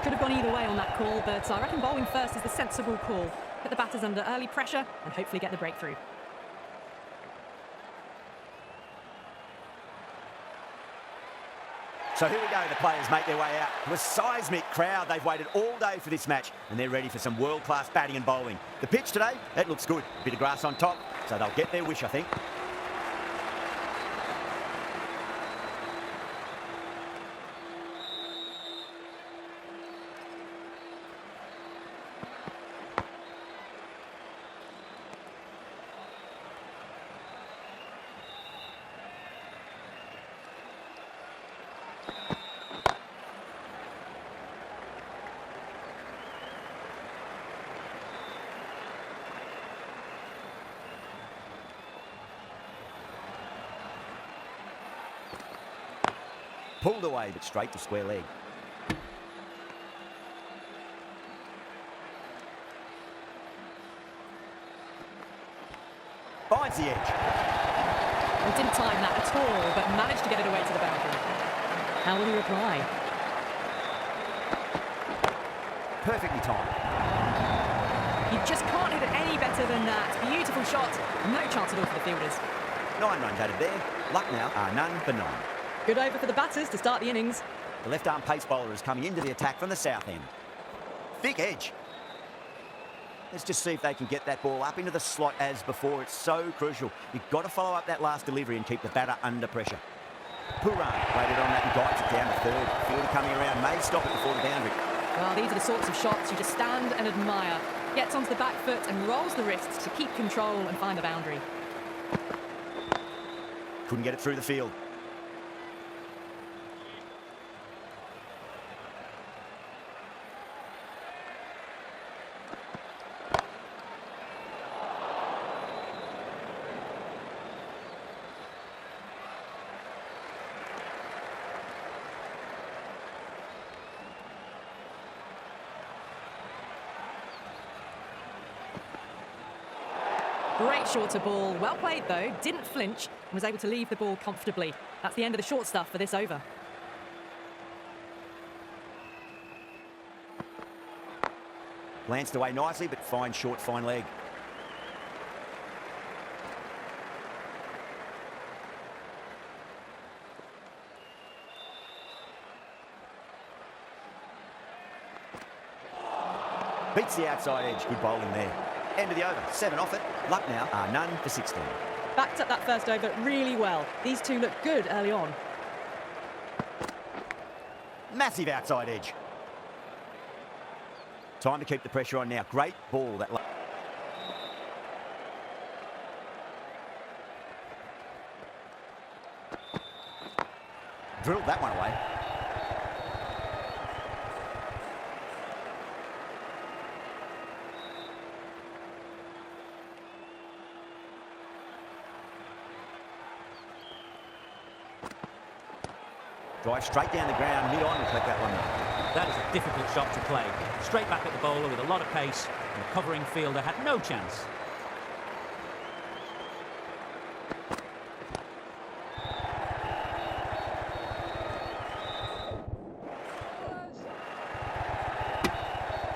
Could have gone either way on that call, but I reckon bowling first is the sensible call. Put the batters under early pressure and hopefully get the breakthrough. So here we go, the players make their way out. To a seismic crowd, they've waited all day for this match and they're ready for some world-class batting and bowling. The pitch today, that looks good. A bit of grass on top, so they'll get their wish, I think. Pulled away, but straight to square leg. Finds the edge. He didn't time that at all, but managed to get it away to the boundary. How will he reply? Perfectly timed. You just can't hit it any better than that. Beautiful shot. No chance at all for the fielders. 9 runs added there. Luck now are none for 9. Good over for the batters to start the innings. The left-arm pace bowler is coming into the attack from the south end. Thick edge. Let's just see if they can get that ball up into the slot as before. It's so crucial. You've got to follow up that last delivery and keep the batter under pressure. Pooran waited on that and guides it down to third. Fielder coming around may stop it before the boundary. Well, these are the sorts of shots you just stand and admire. Gets onto the back foot and rolls the wrists to keep control and find the boundary. Couldn't get it through the field. Great shorter ball. Well played, though. Didn't flinch and was able to leave the ball comfortably. That's the end of the short stuff for this over. Lanced away nicely, but fine short, fine leg. Beats the outside edge. Good bowling there. End of the over. 7 off it. Luck now are none for 16. Backed up that first over really well. These two look good early on. Massive outside edge. Time to keep the pressure on now. Great ball. That drilled that one away. Drive straight down the ground, mid-on and collect that one. That is a difficult shot to play. Straight back at the bowler with a lot of pace, and the covering fielder had no chance.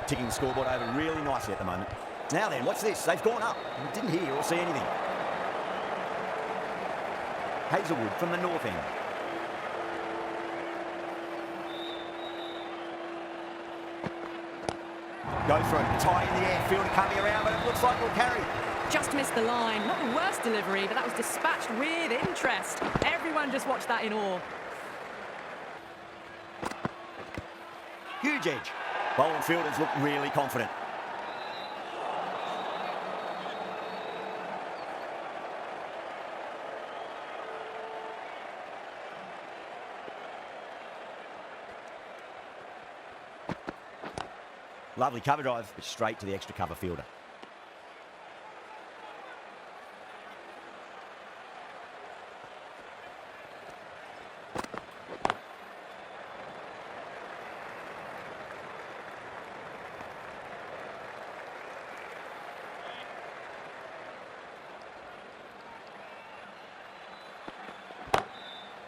Ticking the scoreboard over really nicely at the moment. Now then, what's this? They've gone up. Didn't hear or see anything. Hazelwood from the north end. Go for it. Tie in the air. Fielder coming around, but it looks like we'll carry. Just missed the line. Not the worst delivery, but that was dispatched with interest. Everyone just watched that in awe. Huge edge. Bowling fielders look really confident. Lovely cover drive, but straight to the extra cover fielder.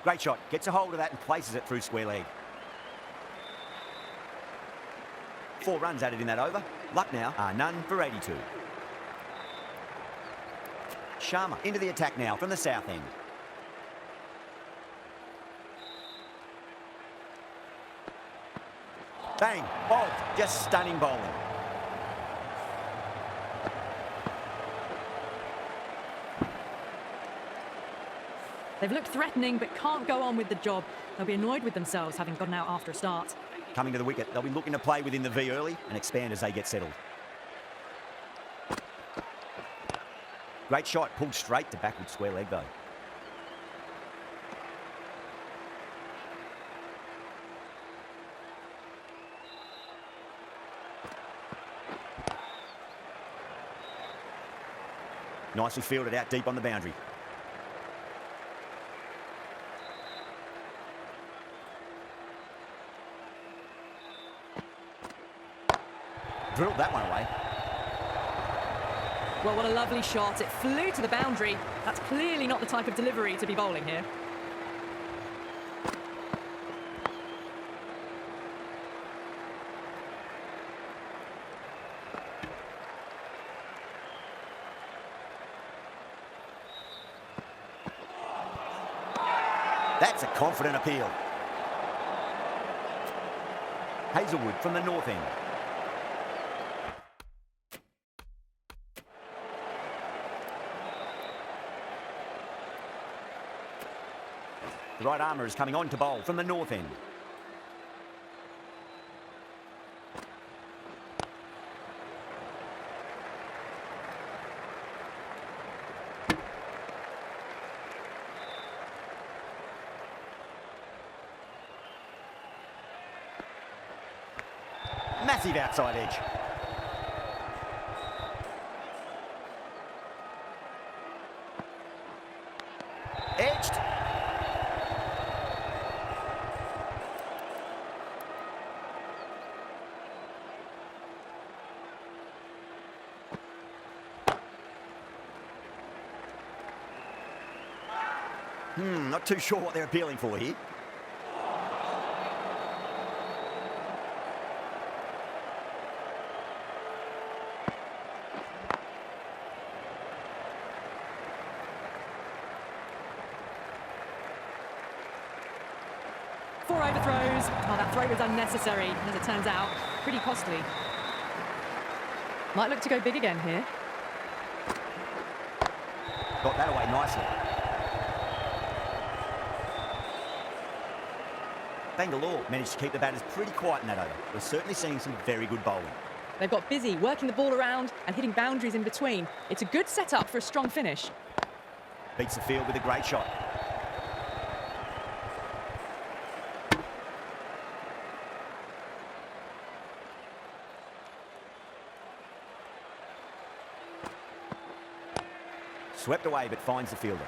Great shot. Gets a hold of that and places it through square leg. 4 runs added in that over. Luck now are none for 82. Sharma into the attack now from the south end. Bang! Bolt! Just stunning bowling. They've looked threatening but can't go on with the job. They'll be annoyed with themselves having gotten out after a start. Coming to the wicket, they'll be looking to play within the V early and expand as they get settled. Great shot, pulled straight to backward square leg though. Nicely fielded out deep on the boundary. Drilled that one away. Well, what a lovely shot. It flew to the boundary. That's clearly not the type of delivery to be bowling here. That's a confident appeal. Hazelwood from the north end. The right armour is coming on to bowl from the north end. Massive outside edge. Edged. Not too sure what they're appealing for here. Four overthrows. Oh, that throw was unnecessary, and as it turns out, pretty costly. Might look to go big again here. Got that away nicely. Bangalore managed to keep the batters pretty quiet in that over. We're certainly seeing some very good bowling. They've got busy, working the ball around and hitting boundaries in between. It's a good setup for a strong finish. Beats the field with a great shot. Swept away but finds the fielder.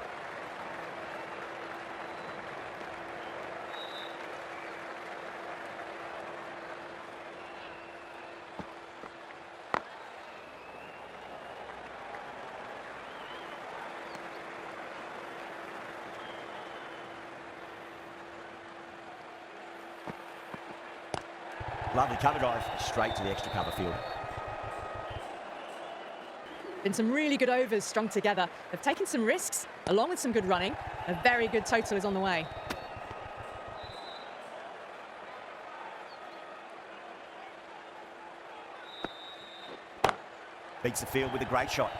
Lovely cover drive, straight to the extra cover fielder. Been some really good overs strung together. They've taken some risks, along with some good running. A very good total is on the way. Beats the field with a great shot.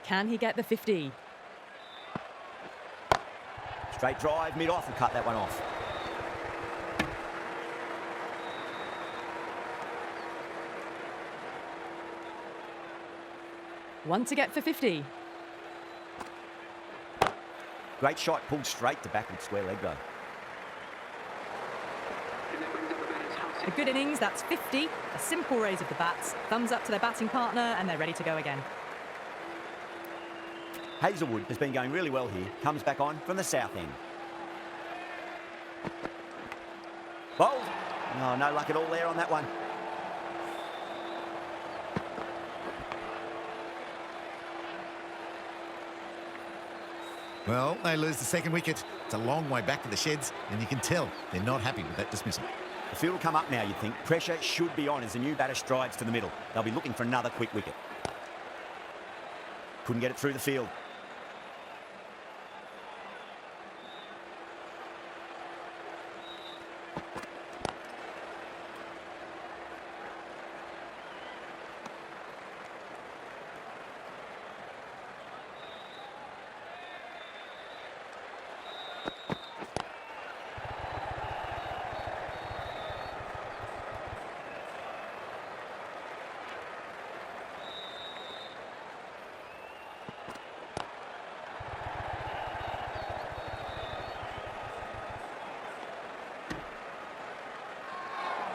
Can he get the 50? Straight drive, mid-off, and cut that one off. One to get for 50. Great shot, pulled straight to backward square leg though. And that brings up the batter's house A good innings, that's 50. A simple raise of the bats. Thumbs up to their batting partner, and they're ready to go again. Hazelwood has been going really well here. Comes back on from the south end. Bowled. Oh, no luck at all there on that one. Well, they lose the second wicket. It's a long way back to the sheds, and you can tell they're not happy with that dismissal. The field will come up now, you'd think. Pressure should be on as the new batter strides to the middle. They'll be looking for another quick wicket. Couldn't get it through the field.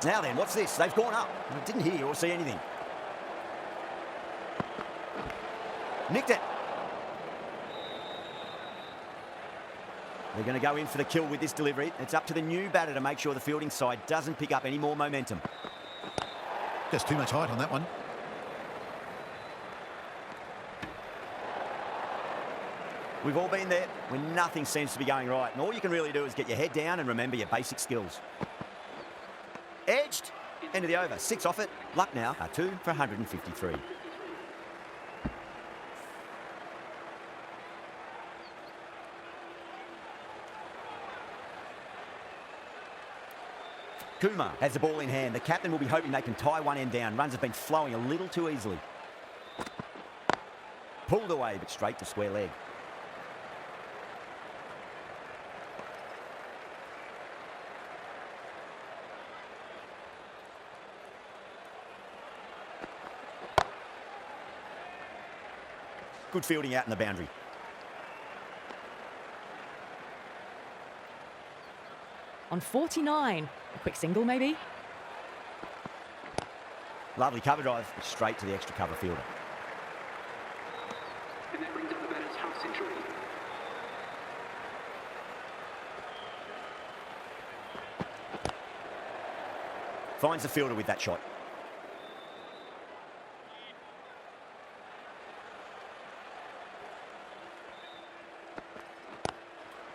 Now then, what's this? They've gone up. I didn't hear or see anything. Nicked it. They're going to go in for the kill with this delivery. It's up to the new batter to make sure the fielding side doesn't pick up any more momentum. Just too much height on that one. We've all been there when nothing seems to be going right, and all you can really do is get your head down and remember your basic skills. Edged. End of the over. 6 off it. Luck now are 2 for 153. Kumar has the ball in hand. The captain will be hoping they can tie one end down. Runs have been flowing a little too easily. Pulled away, but straight to square leg. Good fielding out in the boundary. On 49. A quick single, maybe? Lovely cover drive, straight to the extra cover fielder. And that brings up the batter's half century. Finds the fielder with that shot.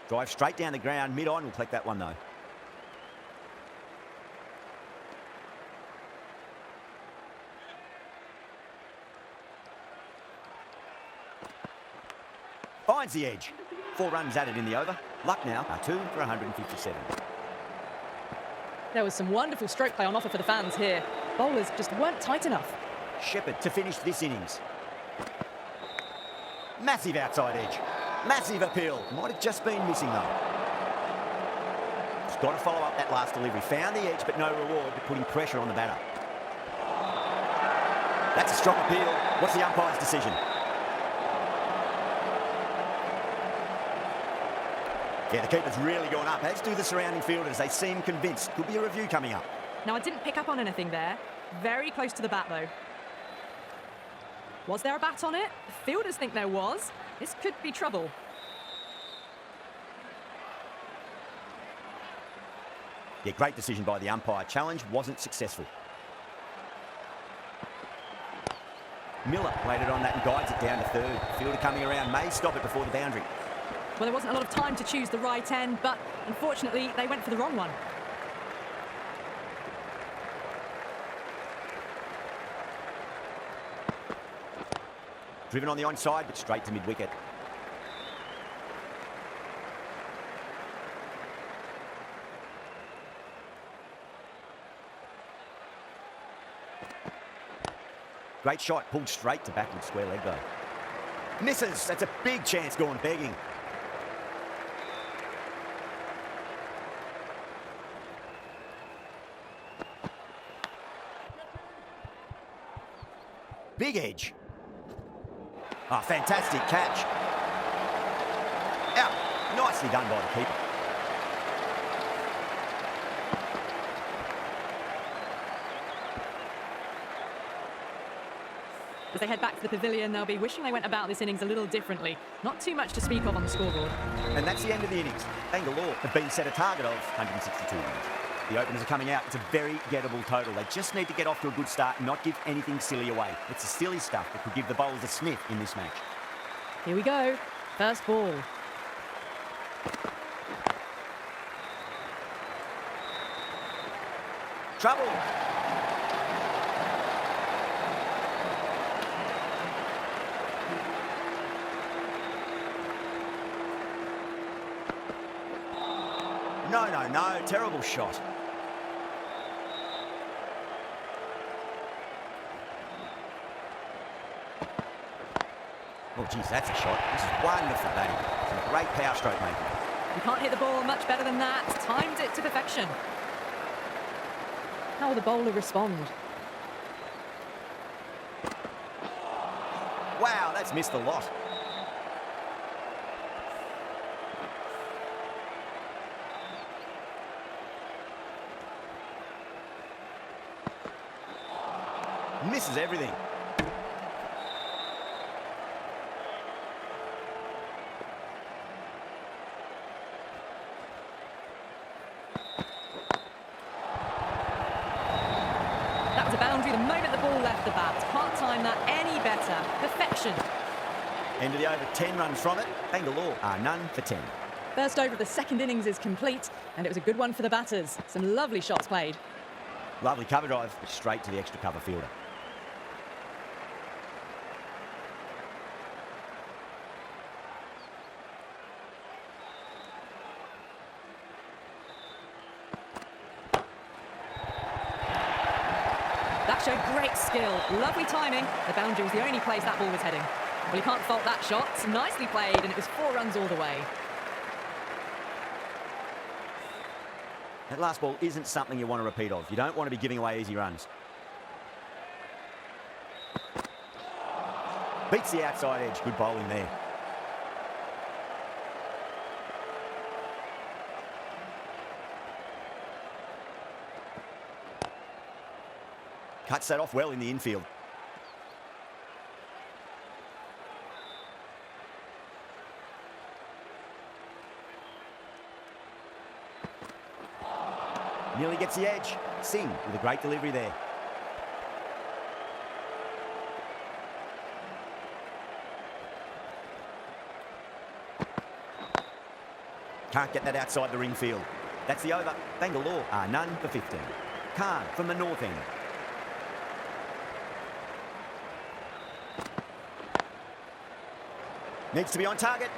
Drive straight down the ground, mid-on, will collect that one though. Finds the edge. 4 runs added in the over. Luck now are 2 for 157. There was some wonderful stroke play on offer for the fans here. Bowlers just weren't tight enough. Shepherd to finish this innings. Massive outside edge. Massive appeal. Might have just been missing though. He's got to follow up that last delivery. Found the edge, but no reward, but putting pressure on the batter. That's a strong appeal. What's the umpire's decision? Yeah, the keeper's really gone up, as do the surrounding fielders. They seem convinced. Could be a review coming up. Now, I didn't pick up on anything there. Very close to the bat, though. Was there a bat on it? The fielders think there was. This could be trouble. Yeah, great decision by the umpire. Challenge wasn't successful. Miller waited on that and guides it down to third. Fielder coming around may stop it before the boundary. Well, there wasn't a lot of time to choose the right end, but unfortunately, they went for the wrong one. Driven on the onside, but straight to mid-wicket. Great shot, pulled straight to backward square leg though. Misses, that's a big chance gone begging. Big edge. Oh, fantastic catch. Out. Nicely done by the keeper. As they head back to the pavilion, they'll be wishing they went about this innings a little differently. Not too much to speak of on the scoreboard. And that's the end of the innings. Bangalore have been set a target of 162 wins. The openers are coming out. It's a very gettable total. They just need to get off to a good start and not give anything silly away. It's the silly stuff that could give the bowlers a sniff in this match. Here we go. First ball. Trouble. No. Terrible shot. Oh, geez, that's a shot. This is wonderful batting. Some great power stroke making. You can't hit the ball much better than that. Timed it to perfection. How will the bowler respond? Wow, that's missed a lot. Misses everything. That was a boundary the moment the ball left the bat. Can't time that any better. Perfection. End of the over, 10 runs from it. Bangalore are none for 10. First over of the second innings is complete, and it was a good one for the batters. Some lovely shots played. Lovely cover drive, straight to the extra cover fielder. That showed great skill. Lovely timing. The boundary was the only place that ball was heading. Well, you can't fault that shot. Nicely played, and it was 4 runs all the way. That last ball isn't something you want to repeat of. You don't want to be giving away easy runs. Beats the outside edge. Good bowling there. Cuts that off well in the infield. Nearly gets the edge. Singh with a great delivery there. Can't get that outside the ring field. That's the over. Bangalore are none for 15. Khan from the north end. Needs to be on target.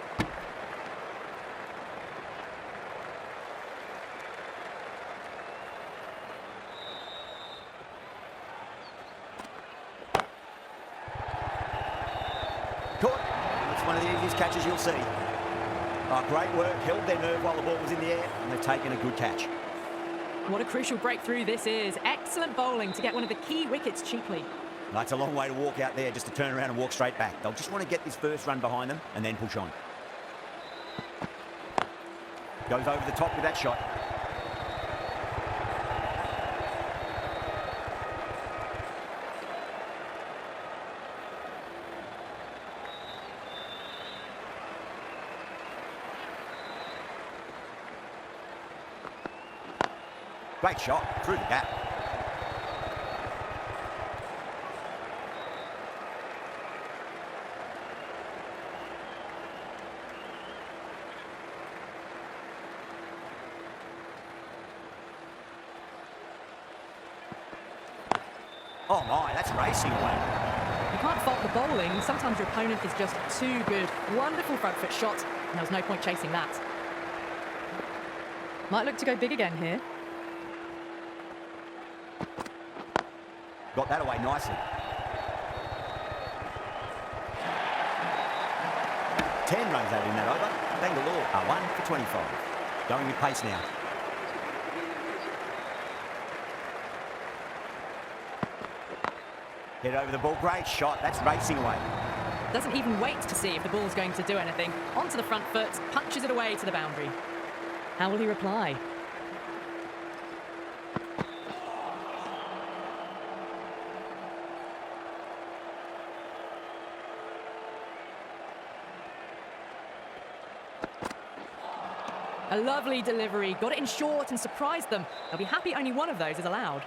Caught. It's one of the easiest catches you'll see. Oh, great work. Held their nerve while the ball was in the air, and they've taken a good catch. What a crucial breakthrough this is. Excellent bowling to get one of the key wickets cheaply. That's a long way to walk out there just to turn around and walk straight back. They'll just want to get this first run behind them and then push on. Goes over the top with that shot. Great shot through the gap. Oh my, that's racing away. You can't fault the bowling. Sometimes your opponent is just too good. Wonderful front foot shot, and there was no point chasing that. Might look to go big again here. Got that away nicely. 10 runs out in that over. Bangalore are 1 for 25. Going with pace now. Hit over the ball. Great shot. That's racing away. Doesn't even wait to see if the ball's going to do anything. Onto the front foot, punches it away to the boundary. How will he reply? A lovely delivery, got it in short and surprised them. They'll be happy only one of those is allowed.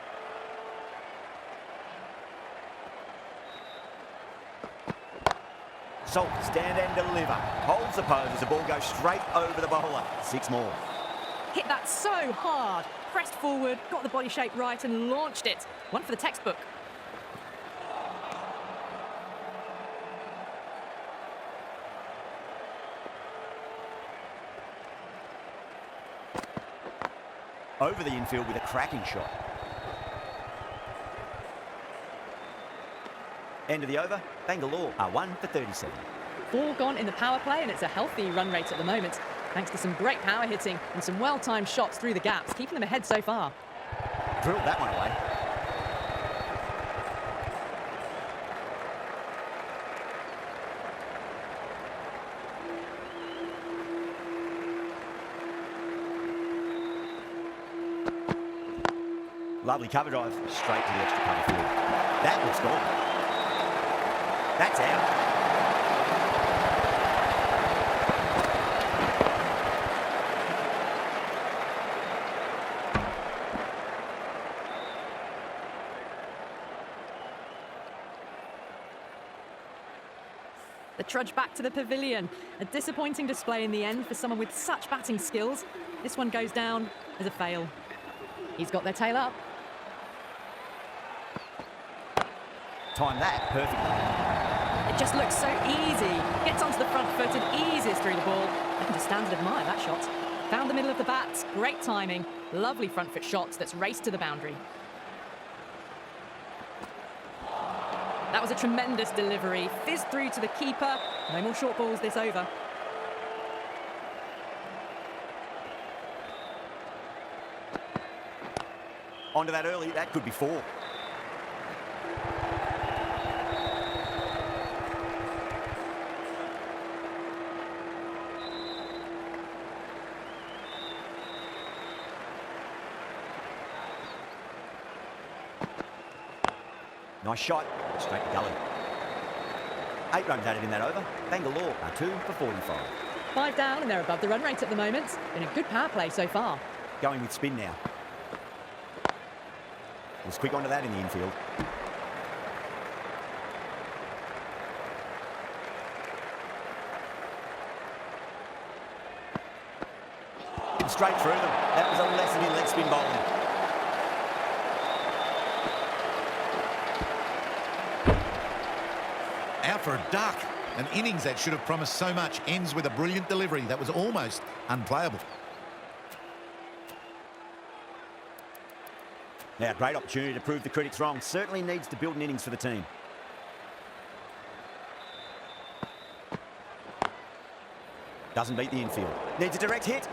Salt, stand and deliver. Holds the pose as the ball goes straight over the bowler. 6 more. Hit that so hard. Pressed forward, got the body shape right and launched it. One for the textbook. Over the infield with a cracking shot. End of the over. Bangalore are 1 for 37. 4 gone in the power play and it's a healthy run rate at the moment. Thanks to some great power hitting and some well-timed shots through the gaps, keeping them ahead so far. Drilled that one away. Lovely cover drive, straight to the extra cover field. That looks gone. That's out. The trudge back to the pavilion. A disappointing display in the end for someone with such batting skills. This one goes down as a fail. He's got their tail up. Time that perfectly. It just looks so easy. Gets onto the front foot and eases through the ball. I can just stand and admire that shot. Found the middle of the bat. Great timing. Lovely front foot shots that's raced to the boundary. That was a tremendous delivery. Fizzed through to the keeper. No more short balls this over. Onto that early. That could be 4. Nice shot, straight to gully. 8 runs added in that over. Bangalore are 2 for 45. 5 down and they're above the run rate at the moment. Been a good power play so far. Going with spin now. Was quick onto that in the infield. Straight through them. That was a lesson in leg spin bowling. Out for a duck. An innings that should have promised so much ends with a brilliant delivery that was almost unplayable. Now, great opportunity to prove the critics wrong. Certainly needs to build an innings for the team. Doesn't beat the infield. Needs a direct hit.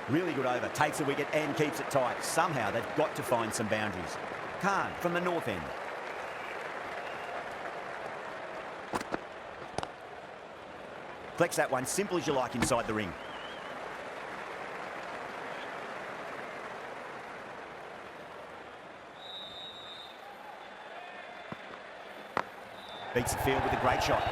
Really good over, takes a wicket and keeps it tight. Somehow they've got to find some boundaries. Khan from the north end. Flex that one, simple as you like inside the ring. Beats the field with a great shot.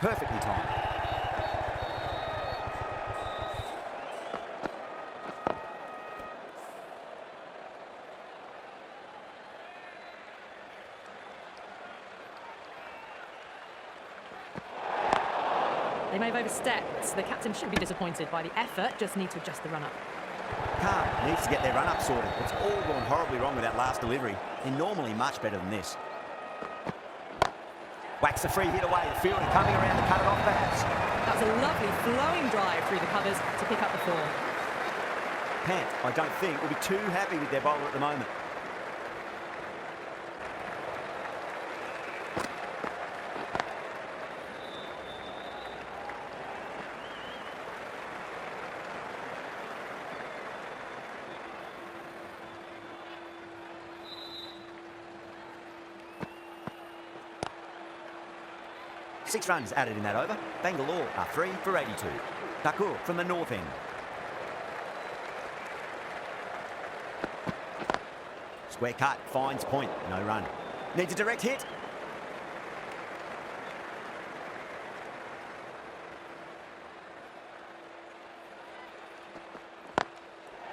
Perfectly timed. They may have overstepped. The captain shouldn't be disappointed by the effort, just need to adjust the run-up. Calm needs to get their run-up sorted. It's all gone horribly wrong with that last delivery. They're normally much better than this. Whacks the free hit away. The fielder coming around to cut it off perhaps. That was a lovely flowing drive through the covers to pick up the 4. Pant, I don't think, will be too happy with their bowler at the moment. Six runs added in that over. Bangalore are 3 for 82. Thakur from the north end. Square cut, finds point, no run. Needs a direct hit.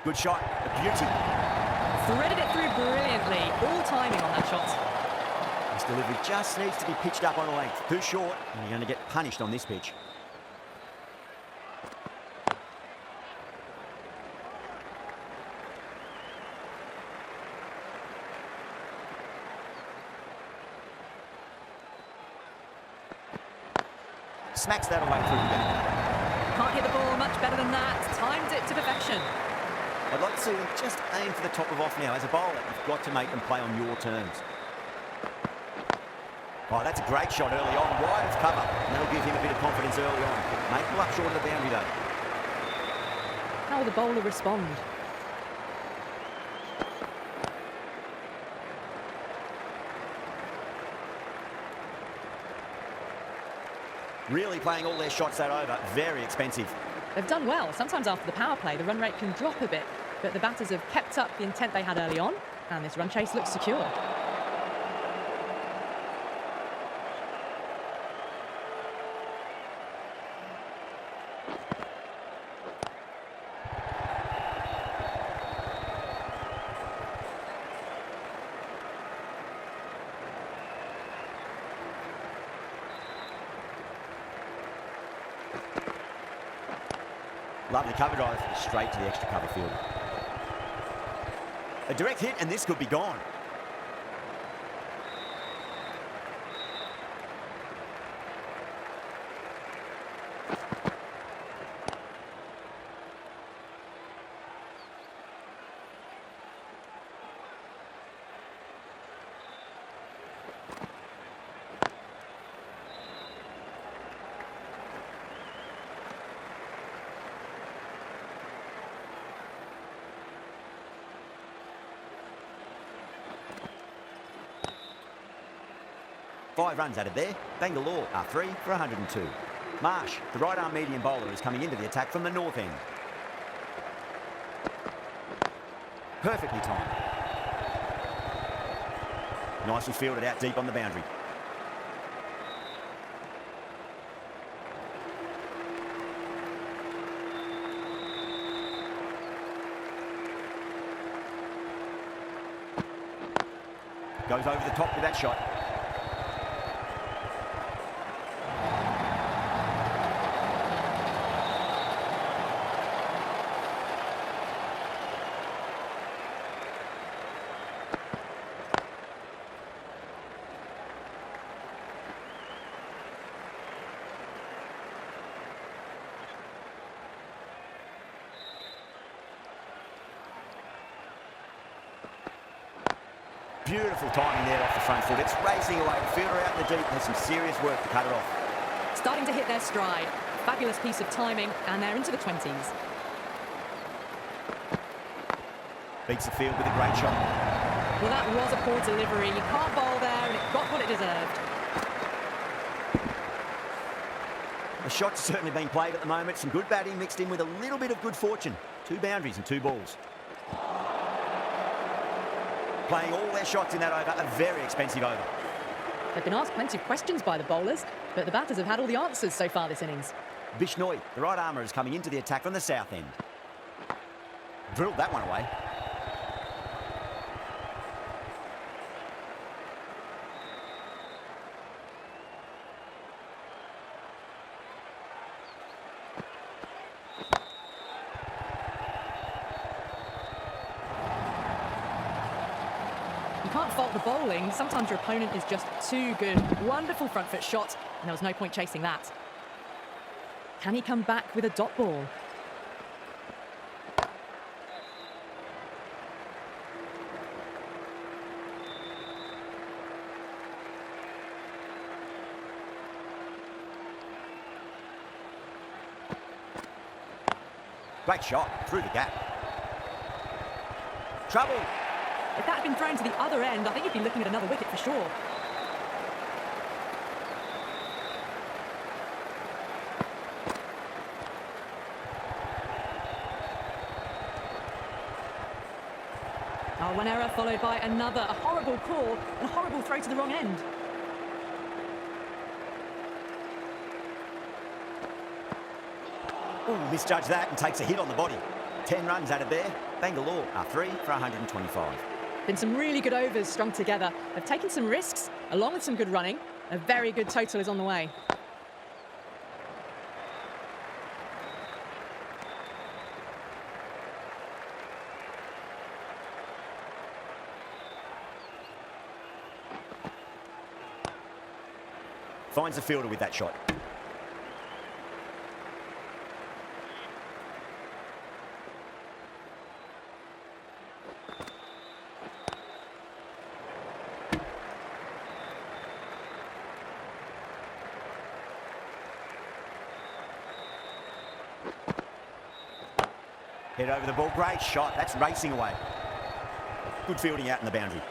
Good shot, a beauty. Threaded it through brilliantly. All timing on that shot. This delivery just needs to be pitched up on a length. Too short, and you're going to get punished on this pitch. Smacks that away through the gap. Can't hit the ball much better than that. Timed it to perfection. I'd like to see them just aim for the top of off now. As a bowler, you've got to make them play on your terms. Oh, that's a great shot early on, wide of cover. And that'll give him a bit of confidence early on. Make him up short of the boundary though. How will the bowler respond? Really playing all their shots that over. Very expensive. They've done well. Sometimes after the power play, the run rate can drop a bit, but the batters have kept up the intent they had early on, and this run chase looks secure. Lovely cover drive, straight to the extra cover field. A direct hit, and this could be gone. Five runs added there. Bangalore are 3 for 102. Marsh, the right-arm medium bowler, is coming into the attack from the north end. Perfectly timed. Nicely fielded out deep on the boundary. Goes over the top with that shot. Beautiful timing there off the front foot. It's racing away. The fielder out in the deep has some serious work to cut it off. Starting to hit their stride. Fabulous piece of timing, and they're into the 20s. Beats the field with a great shot. Well, that was a poor delivery. You can't bowl there, and it got what it deserved. The shot's certainly being played at the moment. Some good batting mixed in with a little bit of good fortune. 2 boundaries and 2 balls. Playing all their shots in that over, a very expensive over. They've been asked plenty of questions by the bowlers, but the batters have had all the answers so far this innings. Bishnoi, the right armour, is coming into the attack from the south end. Drilled that one away. You can't fault the bowling. Sometimes your opponent is just too good. Wonderful front foot shot, and there was no point chasing that. Can he come back with a dot ball? Great shot, through the gap. Trouble. If that had been thrown to the other end, I think you'd be looking at another wicket for sure. Oh, one error followed by another. A horrible call and a horrible throw to the wrong end. Ooh, misjudged that and takes a hit on the body. 10 runs added there. Bangalore are 3 for 125. Been some really good overs strung together. They've taken some risks, along with some good running. A very good total is on the way. Finds the fielder with that shot. Head over the ball, great shot, that's racing away. Good fielding out in the boundary.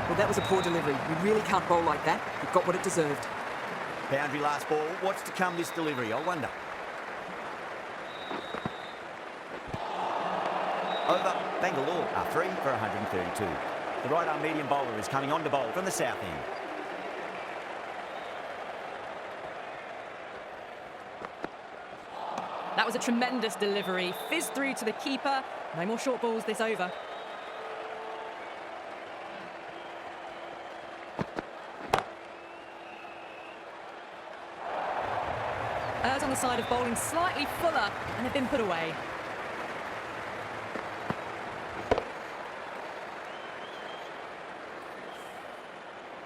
Well, that was a poor delivery. You really can't bowl like that. It got what it deserved. Boundary last ball, what's to come this delivery, I wonder. Over, Bangalore are 3 for 132. The right-arm medium bowler is coming on to bowl from the south end. That was a tremendous delivery. Fizzed through to the keeper. No more short balls this over. Errs on the side of bowling slightly fuller, and they've been put away.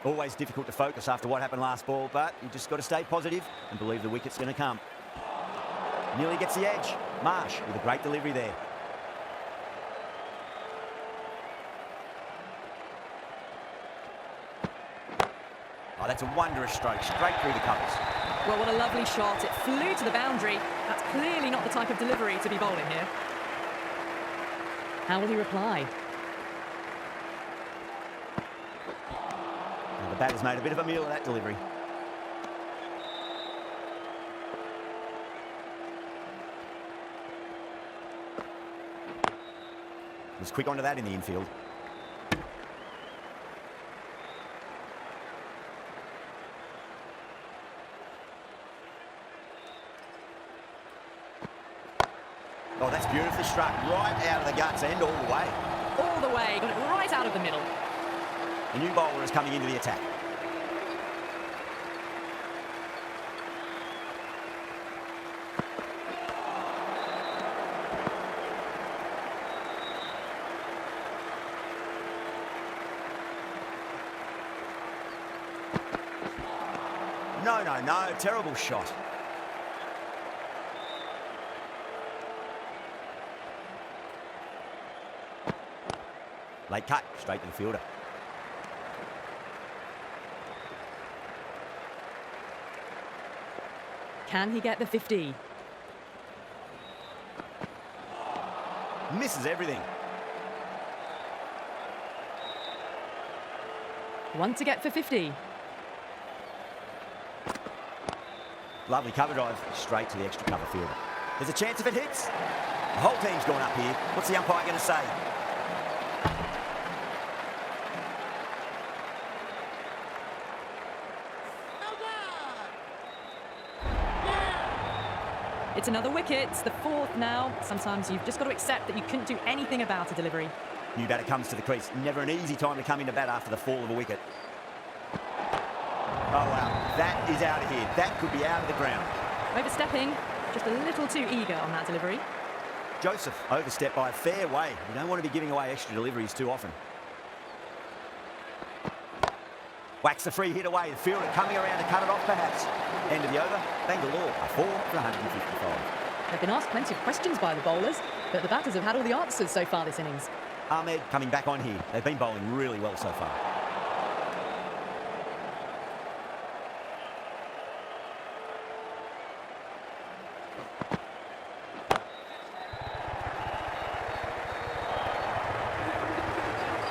Always difficult to focus after what happened last ball, but you just got to stay positive and believe the wicket's going to come. Nearly gets the edge. Marsh with a great delivery there. Oh, that's a wondrous stroke, straight through the covers. Well, what a lovely shot. It flew to the boundary. That's clearly not the type of delivery to be bowling here. How will he reply? Now, the batter's made a bit of a meal of that delivery. Was quick onto that in the infield. Oh, that's beautifully struck. Right out of the guts end all the way. All the way. Got it right out of the middle. The new bowler is coming into the attack. No, terrible shot. Late cut, straight to the fielder. Can he get the 50? Misses everything. One to get for 50. Lovely cover drive, straight to the extra cover fielder. There's a chance if it hits. The whole team's gone up here. What's the umpire going to say? It's another wicket. It's the fourth now. Sometimes you've just got to accept that you couldn't do anything about a delivery. New batter comes to the crease. Never an easy time to come into bat after the fall of a wicket. Oh, wow. That is out of here. That could be out of the ground. Overstepping, just a little too eager on that delivery. Joseph overstepped by a fair way. You don't want to be giving away extra deliveries too often. Whacks the free hit away. The fielder coming around to cut it off, perhaps. End of the over. Bangalore are 4 for 155. They've been asked plenty of questions by the bowlers, but the batters have had all the answers so far this innings. Ahmed coming back on here. They've been bowling really well so far.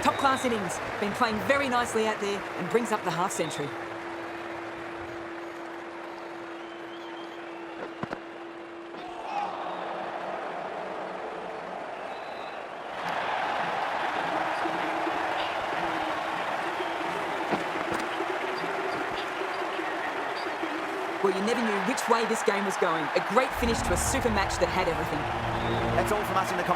Top-class innings. Been playing very nicely out there and brings up the half-century. Well, you never knew which way this game was going. A great finish to a super match that had everything. That's all from us in the comments.